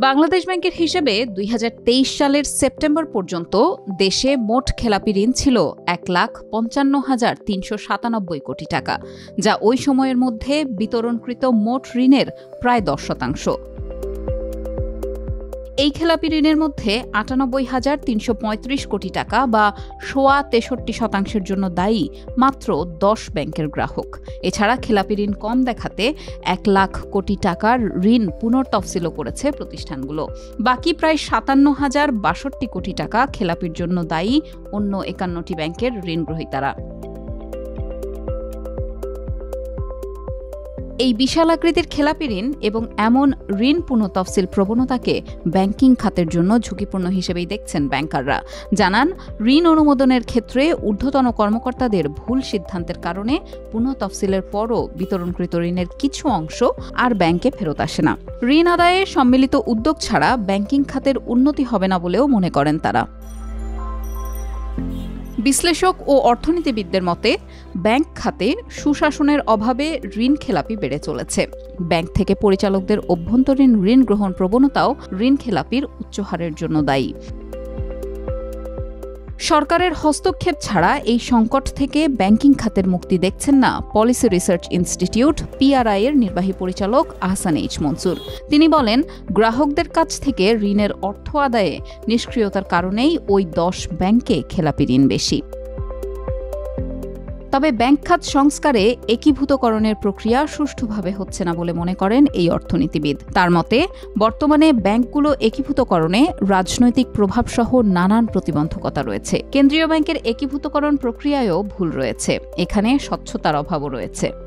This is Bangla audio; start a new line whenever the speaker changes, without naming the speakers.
বাংলাদেশ ব্যাংকের হিসেবে ২০২৩ সালের সেপ্টেম্বর পর্যন্ত দেশে মোট খেলাপি ঋণ ছিল ১,৫৫,৩৯৭ কোটি টাকা, যা ওই সময়ের মধ্যে বিতরণকৃত মোট ঋণের প্রায় ১০%। এই খেলাপি ঋণের মধ্যে ৯৮,৩৩৫ কোটি টাকা বা ৬৩% জন্য দায়ী মাত্র ১০ ব্যাংকের গ্রাহক। এছাড়া খেলাপি ঋণ কম দেখাতে ১ লাখ কোটি টাকার ঋণ পুনর্তফসিলও করেছে প্রতিষ্ঠানগুলো। বাকি প্রায় ৫৭,০৬২ কোটি টাকা খেলাপির জন্য দায়ী অন্য ৫১টি ব্যাংকের ঋণগ্রহীতারা। এই বিশাল আকৃতির খেলাপি ঋণ এবং এমন ঋণ পুনঃতফসিল প্রবণতাকে ব্যাংকিং খাতের জন্য ঝুঁকিপূর্ণ হিসেবেই দেখছেন ব্যাংকাররা। জানান, ঋণ অনুমোদনের ক্ষেত্রে ঊর্ধ্বতন কর্মকর্তাদের ভুল সিদ্ধান্তের কারণে পুনঃতফসিলের পরও বিতরণকৃত ঋণের কিছু অংশ আর ব্যাংকে ফেরত আসে না। ঋণ আদায়ে সম্মিলিত উদ্যোগ ছাড়া ব্যাংকিং খাতের উন্নতি হবে না বলেও মনে করেন তারা। বিশ্লেষক ও অর্থনীতিবিদদের মতে, ব্যাংক খাতে সুশাসনের অভাবে ঋণ খেলাপি বেড়ে চলেছে। ব্যাংক থেকে পরিচালকদের অভ্যন্তরীণ ঋণ গ্রহণ প্রবণতাও ঋণ খেলাপির উচ্চ হারের জন্য দায়ী। সরকারের হস্তক্ষেপ ছাড়া এই সংকট থেকে ব্যাংকিং খাতের মুক্তি দেখছেন না পলিসি রিসার্চ ইনস্টিটিউট PRI এর নির্বাহী পরিচালক আহসান এইচ মনসুর। তিনি বলেন, গ্রাহকদের কাছ থেকে ঋণের অর্থ আদায়ে নিষ্ক্রিয়তার কারণেই ওই ১০ ব্যাংকে খেলাপি ঋণ বেশি। তবে ব্যাংক খাত সংস্কারে একীভূতকরণের প্রক্রিয়া সুষ্ঠুভাবে হচ্ছে না বলে মনে করেন এই অর্থনীতিবিদ। তার মতে, বর্তমানে ব্যাংকগুলো একীভূতকরণে রাজনৈতিক প্রভাবসহ নানান প্রতিবন্ধকতা রয়েছে। কেন্দ্রীয় ব্যাংকের একীভূতকরণ প্রক্রিয়ায়ও ভুল রয়েছে। এখানে স্বচ্ছতার অভাবও রয়েছে।